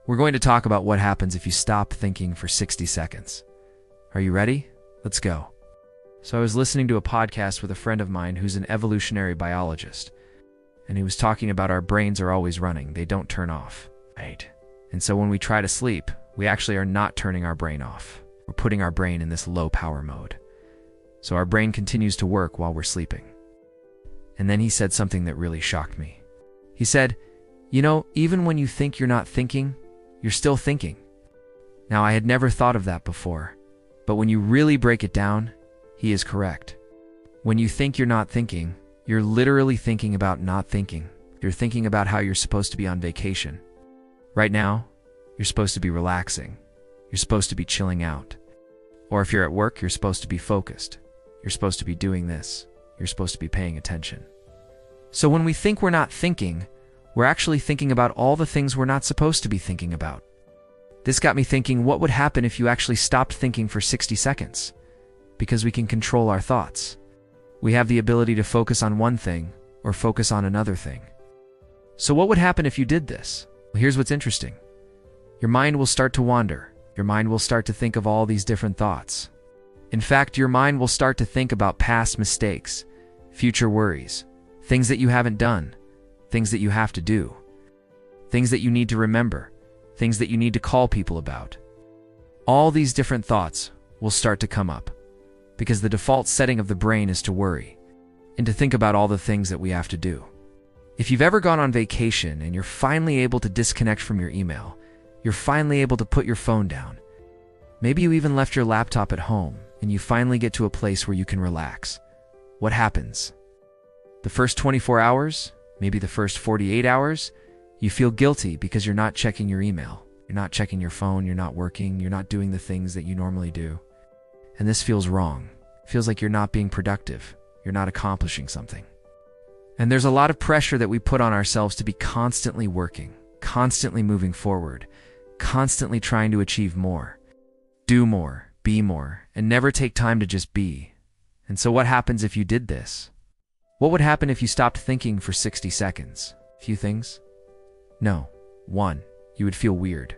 We're going to talk about what happens if you stop thinking for 60 seconds. Are you ready? Let's go. So I was listening to a podcast with a friend of mine who's an evolutionary biologist, and he was talking about our brains are always running. They don't turn off. Right. And so when we try to sleep, we actually are not turning our brain off. We're putting our brain in this low power mode. So our brain continues to work while we're sleeping. And then he said something that really shocked me. He said, even when you think you're not thinking, you're still thinking. Now, I had never thought of that before, but when you really break it down, he is correct. When you think you're not thinking, you're literally thinking about not thinking. You're thinking about how you're supposed to be on vacation. Right now, you're supposed to be relaxing. You're supposed to be chilling out. Or if you're at work, you're supposed to be focused. You're supposed to be doing this. You're supposed to be paying attention. So when we think we're not thinking, we're actually thinking about all the things we're not supposed to be thinking about. This got me thinking, what would happen if you actually stopped thinking for 60 seconds? Because we can control our thoughts. We have the ability to focus on one thing or focus on another thing. So what would happen if you did this? Well, here's what's interesting. Your mind will start to wander. Your mind will start to think of all these different thoughts. In fact, your mind will start to think about past mistakes, future worries, things that you haven't done, things that you have to do, things that you need to remember, things that you need to call people about. All these different thoughts will start to come up because the default setting of the brain is to worry and to think about all the things that we have to do. If you've ever gone on vacation and you're finally able to disconnect from your email, you're finally able to put your phone down. Maybe you even left your laptop at home and you finally get to a place where you can relax. What happens? The first 24 hours, maybe the first 48 hours, you feel guilty because you're not checking your email. You're not checking your phone, you're not working, you're not doing the things that you normally do. And this feels wrong. It feels like you're not being productive. You're not accomplishing something. And there's a lot of pressure that we put on ourselves to be constantly working, constantly moving forward, constantly trying to achieve more, do more, be more, and never take time to just be. And so what happens if you did this? What would happen if you stopped thinking for 60 seconds? Few things? No. One, you would feel weird.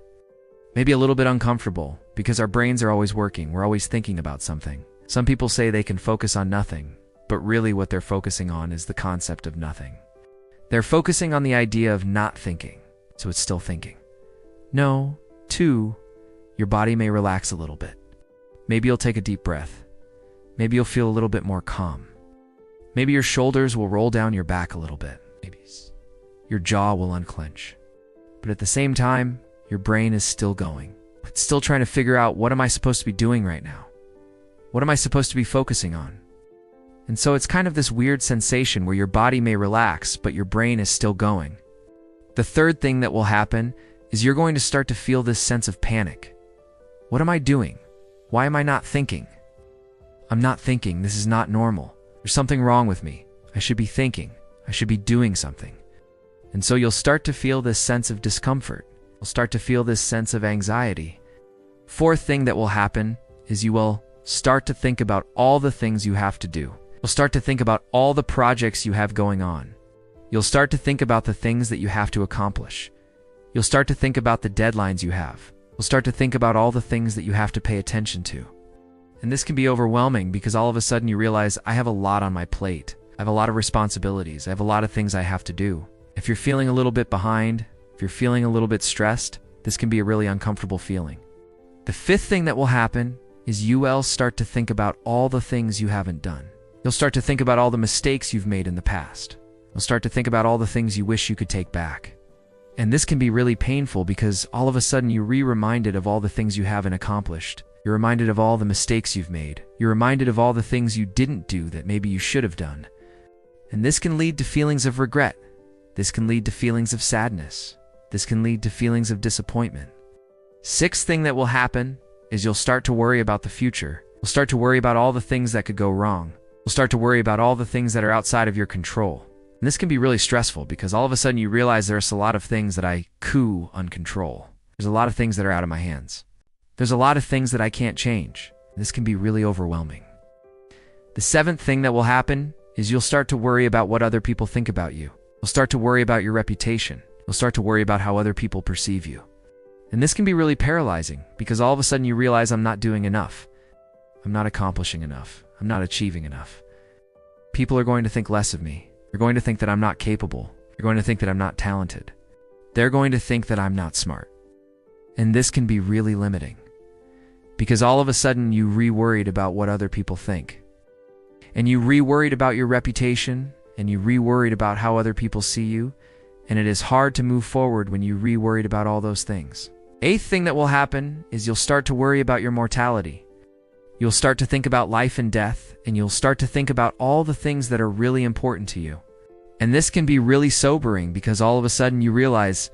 Maybe a little bit uncomfortable, because our brains are always working, we're always thinking about something. Some people say they can focus on nothing, but really what they're focusing on is the concept of nothing. They're focusing on the idea of not thinking, so it's still thinking. No. Two, your body may relax a little bit. Maybe you'll take a deep breath. Maybe you'll feel a little bit more calm. Maybe your shoulders will roll down your back a little bit. Maybe your jaw will unclench. But at the same time, your brain is still going. It's still trying to figure out, what am I supposed to be doing right now? What am I supposed to be focusing on? And so it's kind of this weird sensation where your body may relax, but your brain is still going. The third thing that will happen is you're going to start to feel this sense of panic. What am I doing? Why am I not thinking? I'm not thinking. This is not normal. There's something wrong with me. I should be thinking. I should be doing something. And so you'll start to feel this sense of discomfort. You'll start to feel this sense of anxiety. Fourth thing that will happen is you will start to think about all the things you have to do. You'll start to think about all the projects you have going on. You'll start to think about the things that you have to accomplish. You'll start to think about the deadlines you have. You'll start to think about all the things that you have to pay attention to. And this can be overwhelming because all of a sudden you realize, I have a lot on my plate. I have a lot of responsibilities. I have a lot of things I have to do. If you're feeling a little bit behind, if you're feeling a little bit stressed, this can be a really uncomfortable feeling. The fifth thing that will happen is you will start to think about all the things you haven't done. You'll start to think about all the mistakes you've made in the past. You'll start to think about all the things you wish you could take back. And this can be really painful because all of a sudden you're reminded of all the things you haven't accomplished. You're reminded of all the mistakes you've made. You're reminded of all the things you didn't do that maybe you should have done. And this can lead to feelings of regret. This can lead to feelings of sadness. This can lead to feelings of disappointment. Sixth thing that will happen is you'll start to worry about the future. You'll start to worry about all the things that could go wrong. You'll start to worry about all the things that are outside of your control. And this can be really stressful because all of a sudden you realize there's a lot of things that I uncontrol. There's a lot of things that are out of my hands. There's a lot of things that I can't change. This can be really overwhelming. The seventh thing that will happen is you'll start to worry about what other people think about you. You'll start to worry about your reputation. You'll start to worry about how other people perceive you. And this can be really paralyzing because all of a sudden you realize I'm not doing enough. I'm not accomplishing enough. I'm not achieving enough. People are going to think less of me. They're going to think that I'm not capable. They're going to think that I'm not talented. They're going to think that I'm not smart. And this can be really limiting because all of a sudden you re-worried about what other people think. And you re-worried about your reputation, and you re-worried about how other people see you, and it is hard to move forward when you re-worried about all those things. Eighth thing that will happen is you'll start to worry about your mortality. You'll start to think about life and death, and you'll start to think about all the things that are really important to you. And this can be really sobering because all of a sudden you realize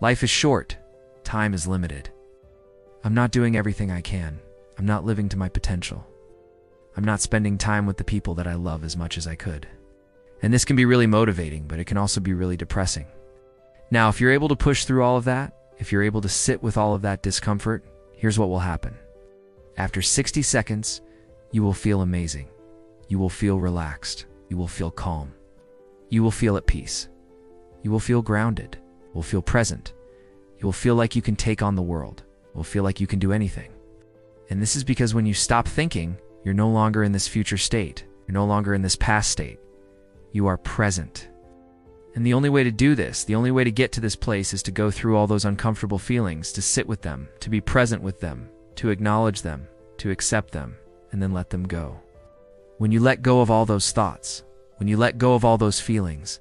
life is short, time is limited. I'm not doing everything I can. I'm not living to my potential. I'm not spending time with the people that I love as much as I could. And this can be really motivating, but it can also be really depressing. Now, if you're able to push through all of that, if you're able to sit with all of that discomfort, here's what will happen. After 60 seconds, you will feel amazing. You will feel relaxed. You will feel calm. You will feel at peace. You will feel grounded. You will feel present. You will feel like you can take on the world. You will feel like you can do anything. And this is because when you stop thinking, you're no longer in this future state. You're no longer in this past state. You are present. And the only way to do this, the only way to get to this place is to go through all those uncomfortable feelings, to sit with them, to be present with them, to acknowledge them, to accept them, and then let them go. When you let go of all those thoughts, when you let go of all those feelings,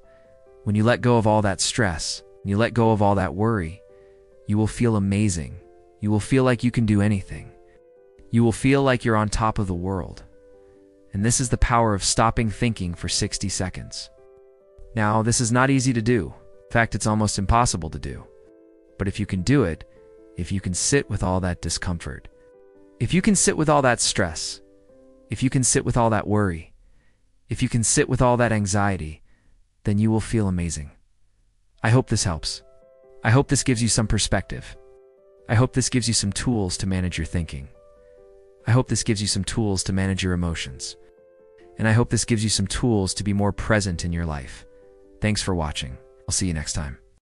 when you let go of all that stress, when you let go of all that worry, you will feel amazing. You will feel like you can do anything. You will feel like you're on top of the world. And this is the power of stopping thinking for 60 seconds. Now, this is not easy to do. In fact, it's almost impossible to do. But if you can do it, if you can sit with all that discomfort, if you can sit with all that stress, if you can sit with all that worry, if you can sit with all that anxiety, then you will feel amazing. I hope this helps. I hope this gives you some perspective. I hope this gives you some tools to manage your thinking. I hope this gives you some tools to manage your emotions. And I hope this gives you some tools to be more present in your life. Thanks for watching. I'll see you next time.